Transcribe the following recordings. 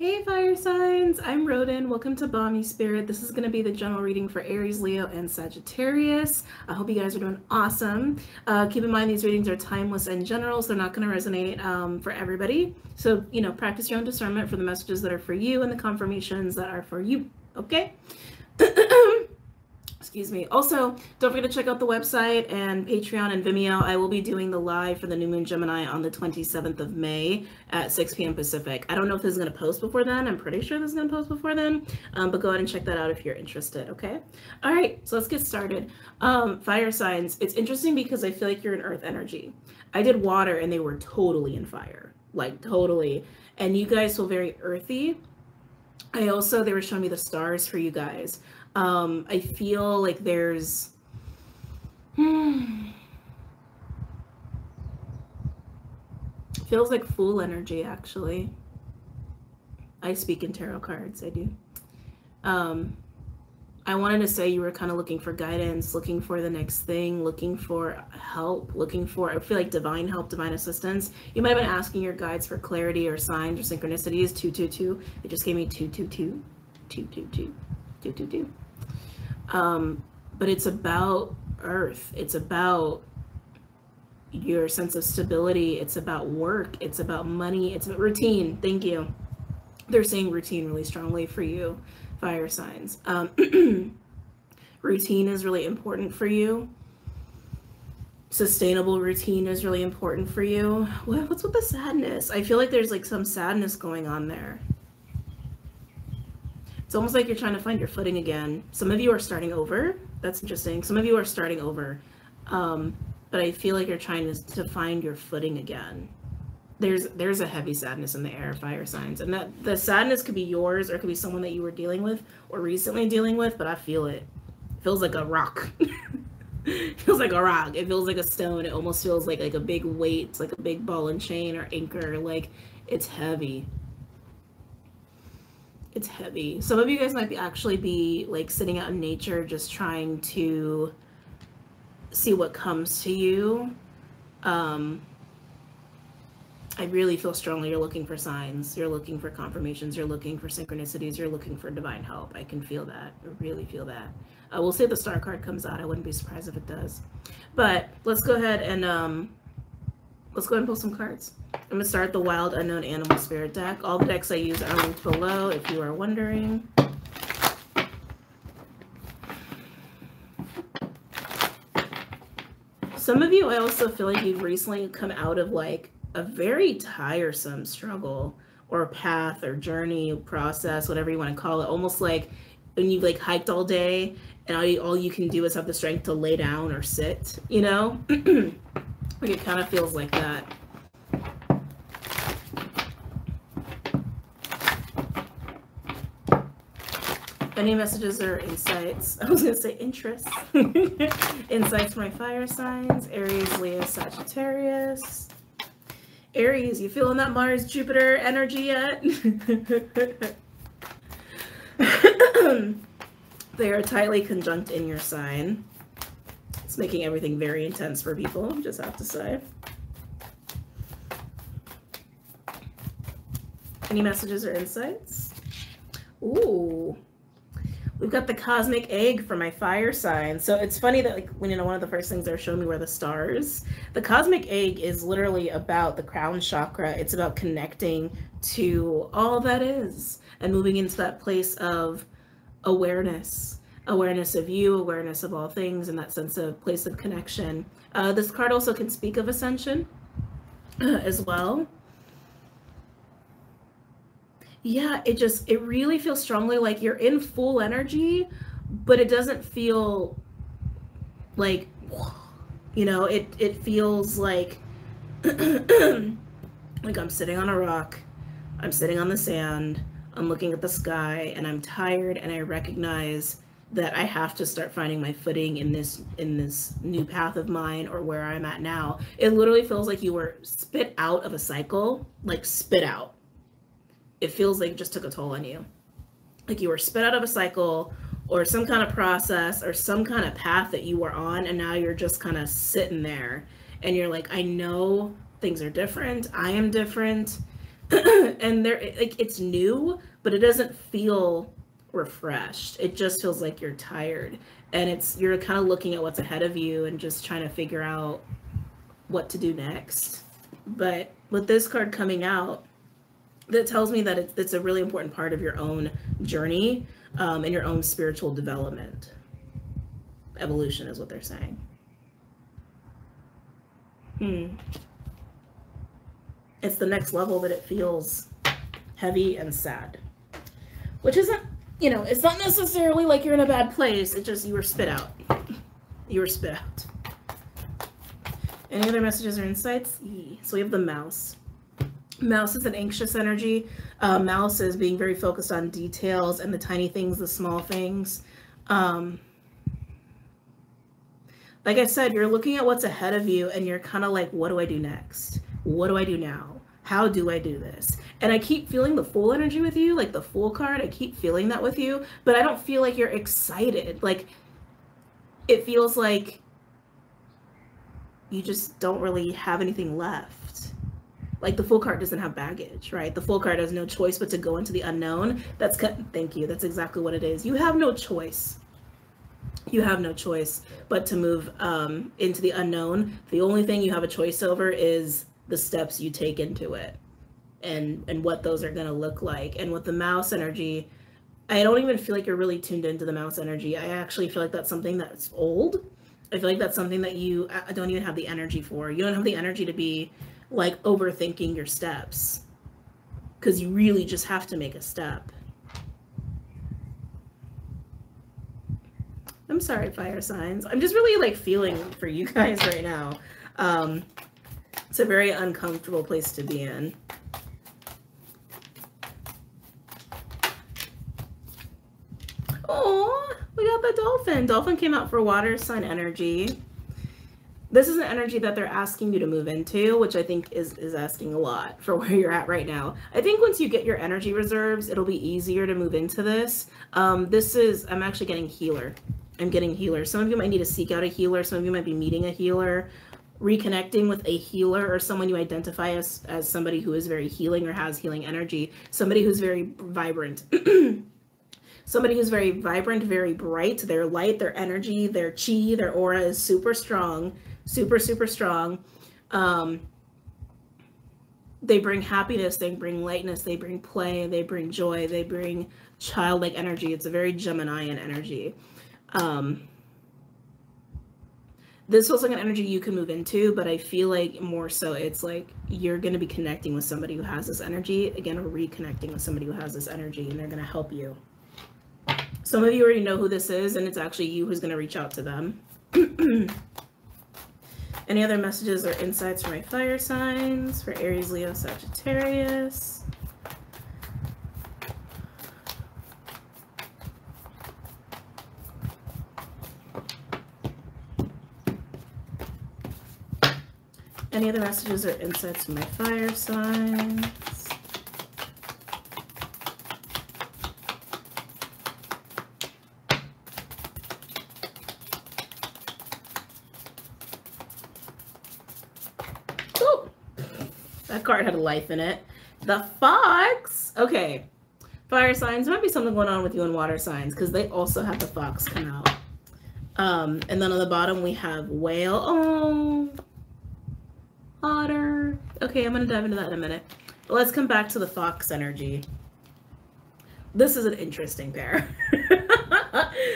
Hey fire signs, I'm Rodin. Welcome to BOMISpirit. This is going to be the general reading for Aries, Leo, and Sagittarius. I hope you guys are doing awesome. Keep in mind these readings are timeless and general, so they're not going to resonate for everybody. So, practice your own discernment for the messages that are for you and the confirmations that are for you. Okay? Excuse me. Also, don't forget to check out the website and Patreon and Vimeo. I will be doing the live for the New Moon Gemini on the 27th of May at 6 p.m. Pacific. I don't know if this is going to post before then. I'm pretty sure this is going to post before then. But go ahead and check that out if you're interested, okay? All right, so let's get started. Fire signs. It's interesting because I feel like you're in earth energy. I did water and they were totally in fire. Like, totally. And you guys feel very earthy. They were showing me the stars for you guys. I feel like there's feels like Fool energy, actually. I speak in tarot cards, I do. I wanted to say you were kind of looking for guidance, looking for the next thing, looking for help, I feel like divine help, divine assistance. You might have been asking your guides for clarity or signs or synchronicities. 222. It just gave me 222. 222. 222. But it's about earth. It's about your sense of stability. It's about work. It's about money. It's about routine. Thank you. They're saying routine really strongly for you, fire signs. Routine is really important for you. Sustainable routine is really important for you. What's with the sadness? I feel like there's like some sadness going on there. It's almost like you're trying to find your footing again. Some of you are starting over. That's interesting. Some of you are starting over. But I feel like you're trying to find your footing again. There's a heavy sadness in the air, fire signs. And that the sadness could be yours or it could be someone that you were dealing with or recently dealing with, but I feel it. It feels like a rock. It feels like a rock. It feels like a stone. It almost feels like a big weight. It's like a big ball and chain or anchor. Like, it's heavy. It's heavy. Some of you guys might actually be like sitting out in nature just trying to see what comes to you. I really feel strongly you're looking for signs. You're looking for confirmations. You're looking for synchronicities. You're looking for divine help. I can feel that. I really feel that. We'll say the star card comes out. I wouldn't be surprised if it does. But let's go ahead and pull some cards. I'm going to start the Wild Unknown Animal Spirit deck. All the decks I use are linked below if you are wondering. Some of you, I also feel like you've recently come out of like a very tiresome struggle or path or journey, process, whatever you want to call it. Almost like when you've like hiked all day and all you can do is have the strength to lay down or sit, you know? Like it kind of feels like that. Any messages or insights? I was going to say interests. Insights for my fire signs. Aries, Leo, Sagittarius. Aries, you feeling that Mars-Jupiter energy yet? They are tightly conjunct in your sign. It's making everything very intense for people, just have to say. Any messages or insights? Ooh. We've got the cosmic egg for my fire sign. So it's funny that like when one of the first things they're showing me were the stars. The cosmic egg is literally about the crown chakra. It's about connecting to all that is and moving into that place of awareness. Awareness of you, awareness of all things, and that sense of place of connection. This card also can speak of ascension as well. Yeah, it really feels strongly like you're in full energy, but it doesn't feel like, it feels like, like I'm sitting on a rock, I'm sitting on the sand, I'm looking at the sky, and I'm tired, and I recognize that I have to start finding my footing in this new path of mine or where I'm at now. It literally feels like you were spit out of a cycle, like spit out. It feels like it just took a toll on you. Like you were spit out of a cycle or some kind of process or some kind of path that you were on, and now you're just kind of sitting there and you're like, I know things are different. I am different. And like, it's new, but it doesn't feel refreshed. It just feels like you're tired, and you're kind of looking at what's ahead of you and just trying to figure out what to do next. But with this card coming out, that tells me that it's a really important part of your own journey, and your own spiritual development. Evolution is what they're saying. It's the next level, but it feels heavy and sad. Which isn't, it's not necessarily like you're in a bad place. It's just you were spit out. You were spit out. Any other messages or insights? So we have the mouse. Mouse is an anxious energy. Mouse is being very focused on details and the tiny things, the small things. Like I said, you're looking at what's ahead of you and you're kind of like, what do I do next? What do I do now? How do I do this? And I keep feeling the Fool energy with you, like the Fool card. I keep feeling that with you, but I don't feel like you're excited. Like, it feels like you just don't really have anything left. Like, the Fool card doesn't have baggage, right? The Fool card has no choice but to go into the unknown. Thank you. That's exactly what it is. You have no choice. You have no choice but to move into the unknown. The only thing you have a choice over is the steps you take into it, and what those are going to look like. And with the mouse energy, I don't even feel like you're really tuned into the mouse energy. I actually feel like that's something that's old. I feel like that's something that I don't even have the energy for. You don't have the energy to be like overthinking your steps, because you really just have to make a step. I'm sorry, fire signs. I'm just really like feeling for you guys right now. It's a very uncomfortable place to be in. Oh, we got the dolphin. Dolphin came out for water sign energy. This is an energy that they're asking you to move into, which I think is asking a lot for where you're at right now. I think once you get your energy reserves, it'll be easier to move into this. I'm actually getting healer. I'm getting healer. Some of you might need to seek out a healer. Some of you might be meeting a healer, reconnecting with a healer, or someone you identify as somebody who is very healing or has healing energy. Somebody who's very vibrant. Somebody who's very vibrant, very bright. Their light, their energy, their chi, their aura is super strong. Super, super strong. They bring happiness, they bring lightness, they bring play, they bring joy, they bring childlike energy. It's a very Geminian energy. This feels like an energy you can move into, but I feel like more so it's like you're going to be connecting with somebody who has this energy, again, or reconnecting with somebody who has this energy, and they're going to help you. Some of you already know who this is, and it's actually you who's going to reach out to them. Any other messages or insights for my fire signs, for Aries, Leo, Sagittarius? Any other messages or insights from my fire signs? Oh, that card had a life in it. The fox. Okay, fire signs. There might be something going on with you in water signs, because they also have the fox come out. And then on the bottom we have whale. Oh. Otter. Okay, I'm going to dive into that in a minute. But let's come back to the fox energy. This is an interesting pair.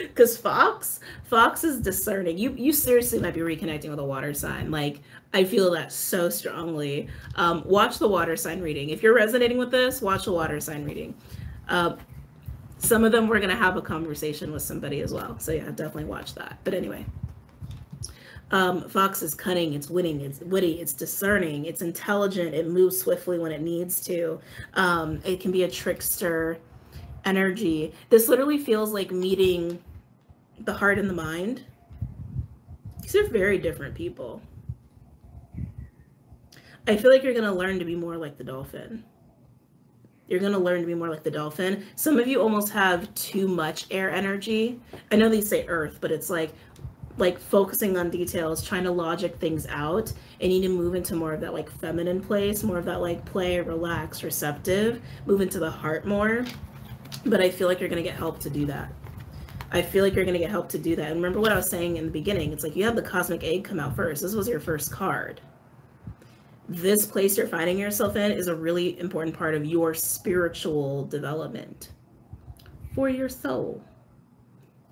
Because fox is discerning. You seriously might be reconnecting with a water sign. Like, I feel that so strongly. Watch the water sign reading. If you're resonating with this, watch the water sign reading. Some of them we're going to have a conversation with somebody as well. So yeah, definitely watch that. But anyway. Fox is cunning, it's winning, it's witty, it's discerning, it's intelligent, it moves swiftly when it needs to. It can be a trickster energy. This literally feels like meeting the heart and the mind. These are very different people. I feel like you're going to learn to be more like the dolphin. You're going to learn to be more like the dolphin. Some of you almost have too much air energy. I know they say earth, but it's like like focusing on details, trying to logic things out, and you need to move into more of that like feminine place, more of that like play, relax, receptive, move into the heart more. But I feel like you're going to get help to do that. I feel like you're going to get help to do that. And remember what I was saying in the beginning, it's like you have the cosmic egg come out first. This was your first card. This place you're finding yourself in is a really important part of your spiritual development for your soul.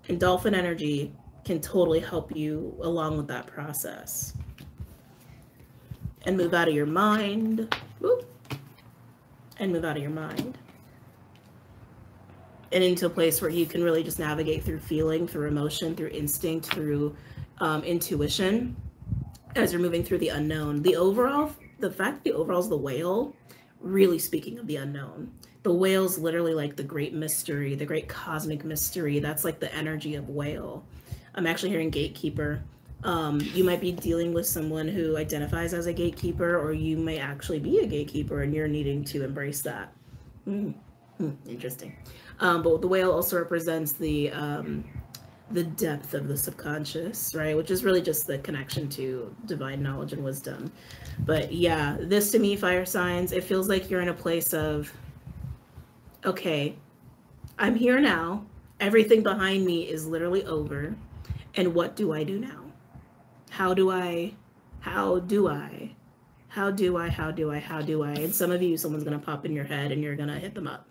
And dolphin energy can totally help you along with that process. And move out of your mind. Whoop. And move out of your mind. And into a place where you can really just navigate through feeling, through emotion, through instinct, through intuition as you're moving through the unknown. The fact the overall is the whale, really speaking of the unknown. The whale's literally like the great mystery, the great cosmic mystery. That's like the energy of whale. I'm actually hearing gatekeeper. You might be dealing with someone who identifies as a gatekeeper, or you may actually be a gatekeeper and you're needing to embrace that. Interesting. But the whale also represents the depth of the subconscious, right? Which is really just the connection to divine knowledge and wisdom. But yeah, this to me, fire signs, it feels like you're in a place of, okay, I'm here now. Everything behind me is literally over. And what do I do now? How do I? And some of you, someone's going to pop in your head and you're going to hit them up.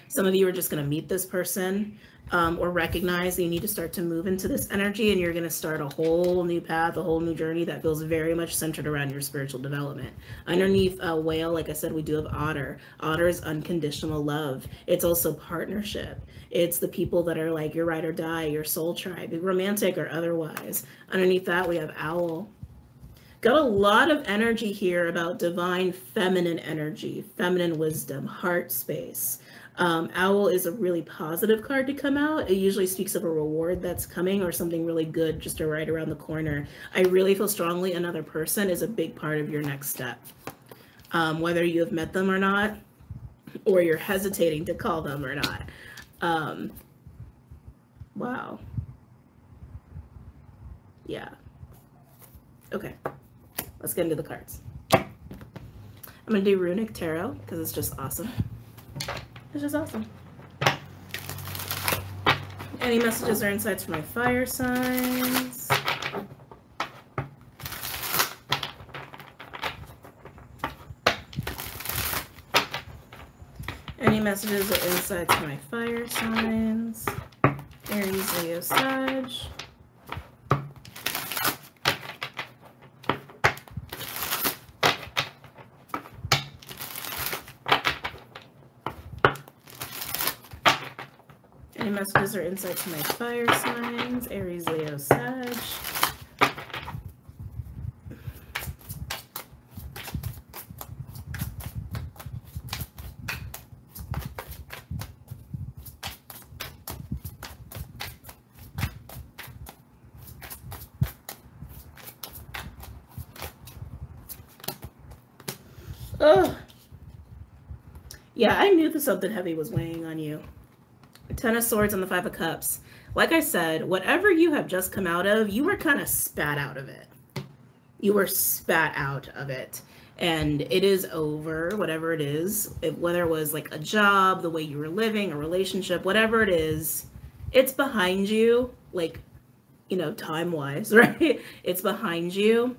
Some of you are just going to meet this person or recognize that you need to start to move into this energy, and you're going to start a whole new path, a whole new journey that feels very much centered around your spiritual development. Underneath whale, like I said, we do have otter. Otter is unconditional love. It's also partnership. It's the people that are like your ride or die, your soul tribe, romantic or otherwise. Underneath that, we have owl. Got a lot of energy here about divine feminine energy, feminine wisdom, heart space. Owl is a really positive card to come out. It usually speaks of a reward that's coming or something really good just right around the corner. I really feel strongly another person is a big part of your next step. Whether you have met them or not, or you're hesitating to call them or not. Wow. Yeah. Okay. Let's get into the cards. I'm going to do Runic Tarot because it's just awesome. It's just awesome. Any messages or insights for my fire signs? Any messages or insights for my fire signs? Aries, Leo, Sag. Any messages or insights for my fire signs? Aries, Leo, Sag. Oh, yeah, I knew that something heavy was weighing on you. Ten of Swords and the Five of Cups. Like I said, whatever you have just come out of, you were kind of spat out of it. You were spat out of it. And it is over, whatever it is. Whether it was like a job, the way you were living, a relationship, whatever it is, it's behind you, like, you know, time-wise, right? It's behind you.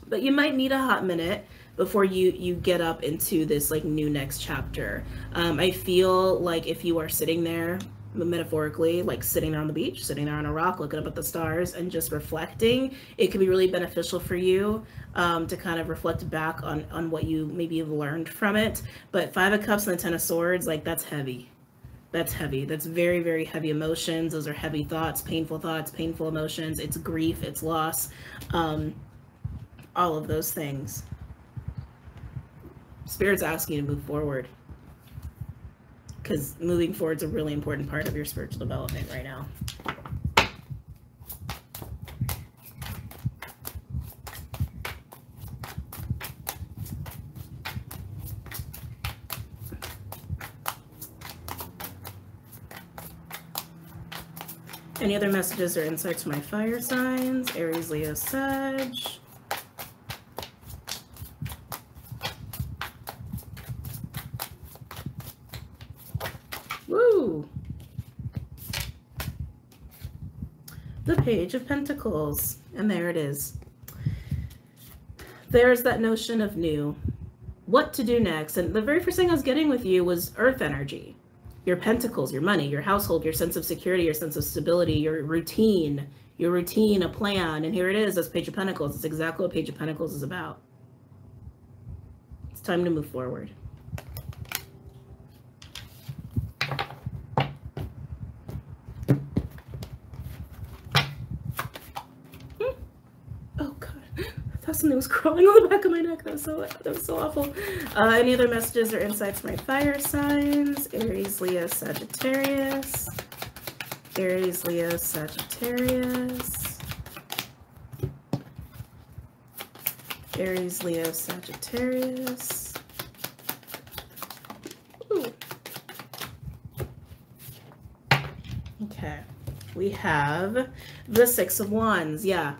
But you might need a hot minute before you get up into this like new next chapter. I feel like if you are sitting there, metaphorically, like sitting there on the beach, sitting there on a rock, looking up at the stars and just reflecting, it can be really beneficial for you to kind of reflect back on what you maybe have learned from it. But Five of Cups and the Ten of Swords, like that's heavy. That's heavy. That's very, very heavy emotions. Those are heavy thoughts, painful emotions. It's grief, it's loss, all of those things. Spirit's asking you to move forward, because moving forward is a really important part of your spiritual development right now. Any other messages or insights for my fire signs? Aries, Leo, Sag. Woo! The Page of Pentacles. And there it is. There's that notion of new. What to do next. And the very first thing I was getting with you was earth energy. Your pentacles, your money, your household, your sense of security, your sense of stability, your routine, a plan. And here it is, this Page of Pentacles. It's exactly what Page of Pentacles is about. It's time to move forward. Oh God, I thought something was crawling on the back of my neck. That was so awful. Any other messages or insights for my fire signs? Aries, Leo, Sagittarius. Aries, Leo, Sagittarius. Aries, Leo, Sagittarius. Ooh. Okay, we have the Six of Wands. Yeah,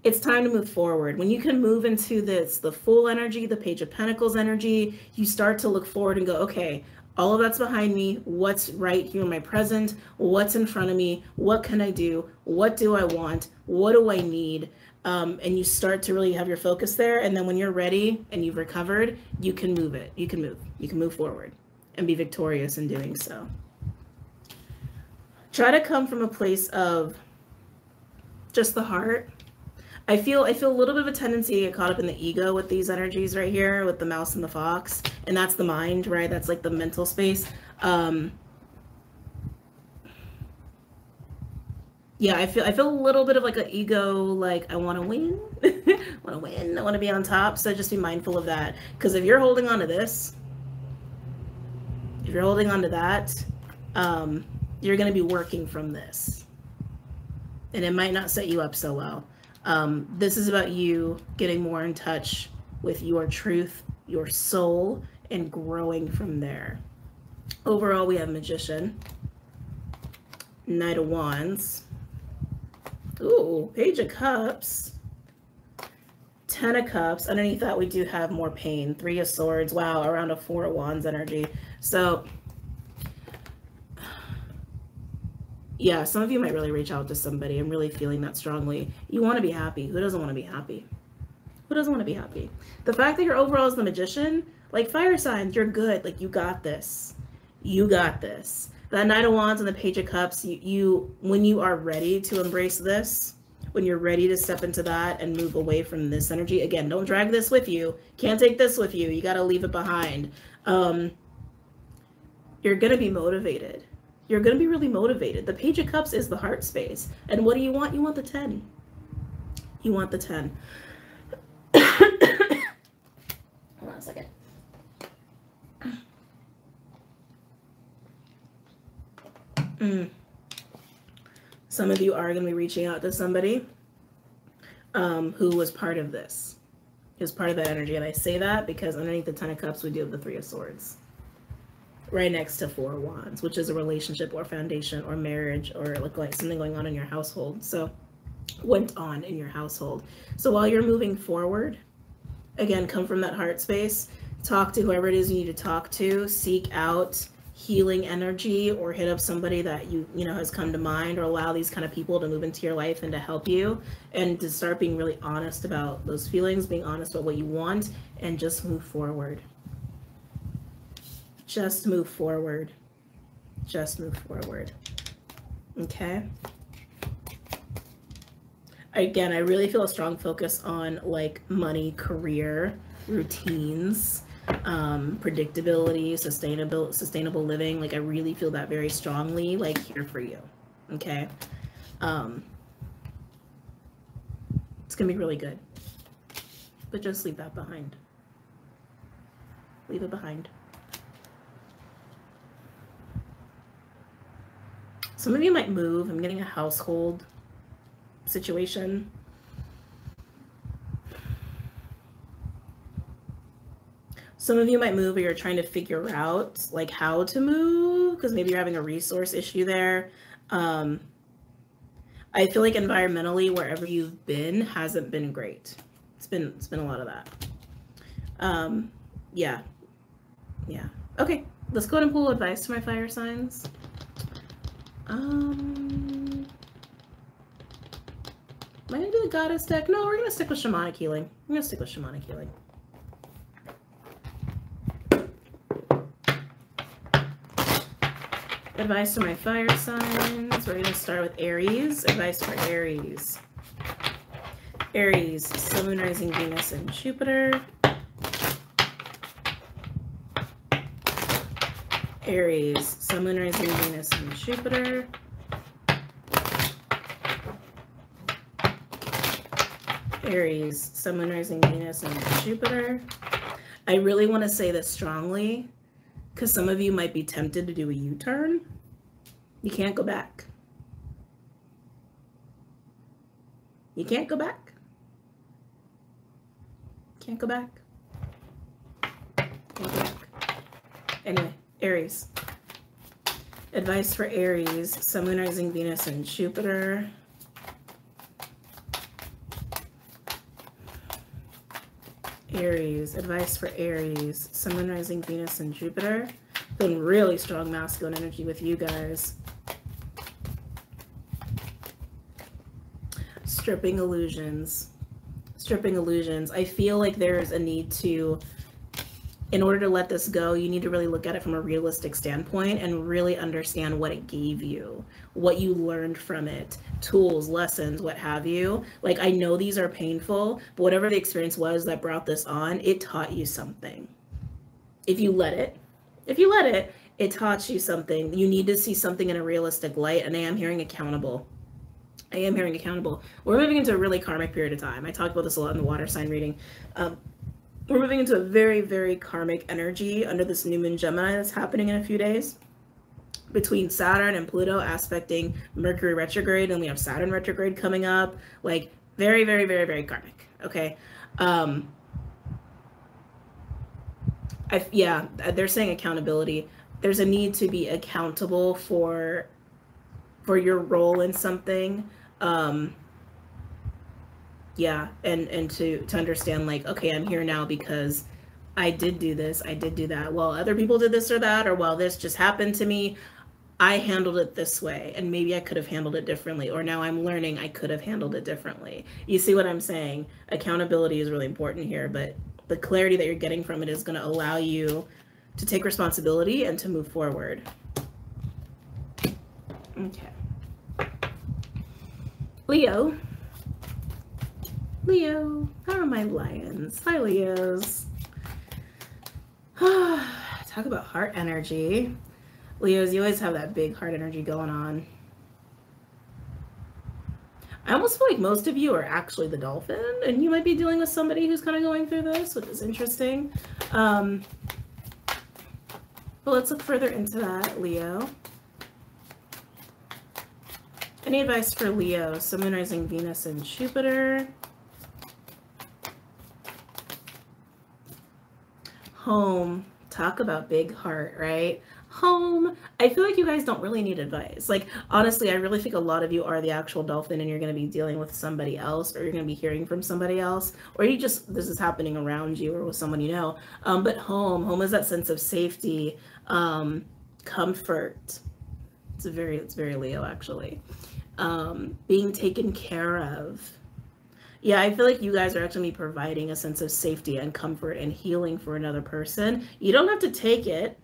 it's time to move forward. When you can move into this, the full energy, the Page of Pentacles energy, you start to look forward and go, okay, all of that's behind me. What's right here in my present? What's in front of me? What can I do? What do I want? What do I need? And you start to really have your focus there. And then when you're ready and you've recovered, you can move it. You can move forward and be victorious in doing so. Try to come from a place of just the heart. I feel a little bit of a tendency to get caught up in the ego with these energies right here, with the mouse and the fox, and that's the mind, right? That's like the mental space. Yeah, I feel a little bit of like an ego, like I want to win, I want to be on top. So just be mindful of that, because if you're holding on to this, if you're holding on to that, you're going to be working from this, and it might not set you up so well. This is about you getting more in touch with your truth, your soul, and growing from there. Overall, we have Magician, Knight of Wands, ooh, Page of Cups, Ten of Cups. Underneath that, we do have more pain, Three of Swords. Wow, around a Four of Wands energy. So yeah, some of you might really reach out to somebody. I'm really feeling that strongly. You want to be happy. Who doesn't want to be happy? Who doesn't want to be happy? The fact that you're overall as the Magician, like fire signs, you're good. Like you got this. You got this. That Knight of Wands and the Page of Cups, when you are ready to embrace this, when you're ready to step into that and move away from this energy, again, don't drag this with you. Can't take this with you. You got to leave it behind. You're going to be motivated. You're going to be really motivated. The Page of Cups is the heart space. And what do you want? You want the 10. You want the 10. Hold on a second. Some of you are going to be reaching out to somebody who was part of this. Is part of that energy. And I say that because underneath the Ten of Cups, we do have the Three of Swords. Right next to Four of Wands, which is a relationship or foundation or marriage or like something going on in your household. So went on in your household. So while you're moving forward, again, come from that heart space, talk to whoever it is you need to talk to, seek out healing energy, or hit up somebody that you know has come to mind, or allow these kind of people to move into your life and to help you, and to start being really honest about those feelings, being honest about what you want, and just move forward. Just move forward. Just move forward. Okay. Again, I really feel a strong focus on like money, career, routines, predictability, sustainable living. Like I really feel that very strongly, like here for you. Okay. It's gonna be really good. But just leave that behind. Leave it behind. Some of you might move. I'm getting a household situation. Some of you might move, or you're trying to figure out like how to move, because maybe you're having a resource issue there. I feel like environmentally, wherever you've been hasn't been great. It's been a lot of that. Yeah. Okay, let's go ahead and pull advice to my fire signs. Am I gonna do the goddess deck? No, we're gonna stick with shamanic healing. Advice to my fire signs. We're gonna start with Aries. Advice for Aries. Aries, Sun, Moon, Rising, Venus, and Jupiter. Aries, Sun, Moon, Rising, Venus, and Jupiter. Aries, Sun, Moon, Rising, Venus, and Jupiter. I really want to say this strongly because some of you might be tempted to do a U-turn. You can't go back. You can't go back. Can't go back. Can't go back. Anyway, Aries. Advice for Aries, Sun, Moon, Rising, Venus, and Jupiter. Aries, advice for Aries, Sun, Moon, Rising, Venus, and Jupiter. Feeling really strong masculine energy with you guys. Stripping illusions. Stripping illusions. I feel like there's a need to, in order to let this go, you need to really look at it from a realistic standpoint and really understand what it gave you, what you learned from it, tools, lessons, what have you. Like, I know these are painful, but whatever the experience was that brought this on, it taught you something. If you let it, it taught you something. You need to see something in a realistic light, and I am hearing accountable. We're moving into a really karmic period of time. I talked about this a lot in the water sign reading. We're moving into a very, very karmic energy under this new moon Gemini that's happening in a few days. Between Saturn and Pluto aspecting Mercury retrograde, and we have Saturn retrograde coming up. Like, very, very, very, very karmic. Okay. Yeah, they're saying accountability. There's a need to be accountable for your role in something. Yeah, and to understand, like, okay, I'm here now because I did do this, I did do that. Well, other people did this or that, or well, this just happened to me. I handled it this way, and maybe I could have handled it differently, or now I'm learning I could have handled it differently. You see what I'm saying? Accountability is really important here, but the clarity that you're getting from it is going to allow you to take responsibility and to move forward. Okay. Leo, how are my lions? Hi, Leos. Talk about heart energy. Leos, you always have that big heart energy going on. I almost feel like most of you are actually the dolphin, and you might be dealing with somebody who's kind of going through this, which is interesting. But let's look further into that, Leo. Any advice for Leo? Sun, Moon, Rising, Venus, and Jupiter. Home. Talk about big heart, right? Home. I feel like you guys don't really need advice. Like, honestly, I really think a lot of you are the actual dolphin, and you're going to be dealing with somebody else, or you're going to be hearing from somebody else, or you just, this is happening around you or with someone you know. But home is that sense of safety, comfort. It's very Leo, actually. Being taken care of. Yeah, I feel like you guys are actually providing a sense of safety and comfort and healing for another person. You don't have to take it.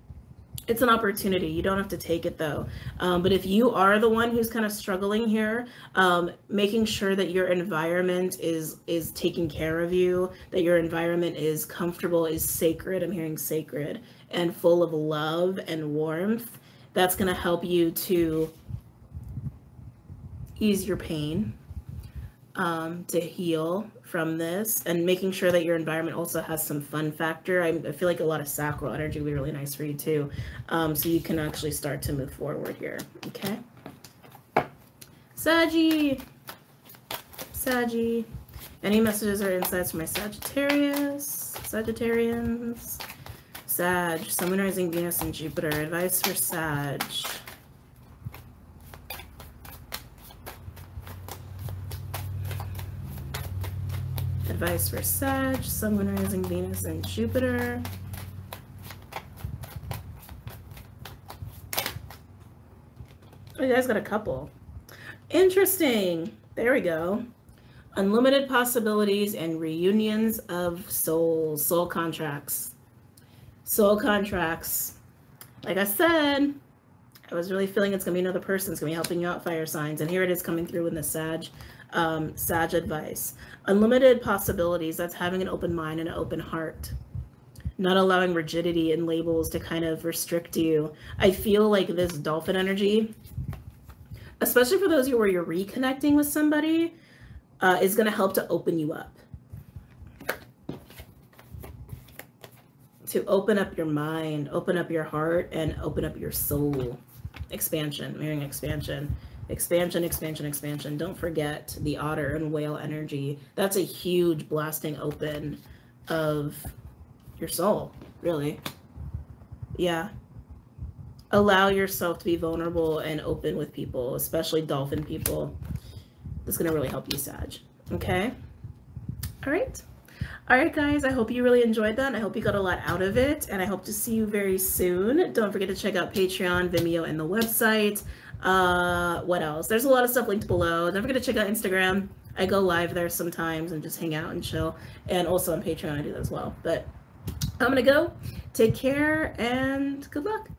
It's an opportunity. You don't have to take it, though. But if you are the one who's kind of struggling here, making sure that your environment is taking care of you, that your environment is comfortable, is sacred. I'm hearing sacred, and full of love and warmth. That's going to help you to ease your pain, to heal from this, and making sure that your environment also has some fun factor. I feel like a lot of sacral energy would be really nice for you too, so you can actually start to move forward here. Okay, Saggy. Any messages or insights for my Sagittarius, Sagittarians? Sag, Sun, Moon, Rising, Venus, and Jupiter. Advice for Sag. Advice for Sag, Sun, Moon, Rising, Venus, and Jupiter. Oh, you guys got a couple. Interesting. There we go. Unlimited possibilities and reunions of souls. Soul contracts. Soul contracts. Like I said, I was really feeling it's going to be another person that's going to be helping you out, fire signs. And here it is coming through in the Sag advice. Unlimited possibilities. That's having an open mind and an open heart. Not allowing rigidity and labels to kind of restrict you. I feel like this dolphin energy, especially for those of you where you're reconnecting with somebody, is going to help to open you up. To open up your mind, open up your heart, and open up your soul. Expansion, mirroring expansion. Expansion, expansion, expansion. Don't forget the otter and whale energy. That's a huge blasting open of your soul, really. Yeah. Allow yourself to be vulnerable and open with people, especially dolphin people. That's going to really help you, Sag. Okay? All right. All right, guys. I hope you really enjoyed that. I hope you got a lot out of it. And I hope to see you very soon. Don't forget to check out Patreon, Vimeo, and the website. What else? There's a lot of stuff linked below. Don't forget to check out Instagram. I go live there sometimes and just hang out and chill. And also on Patreon, I do that as well. But I'm going to go. Take care and good luck.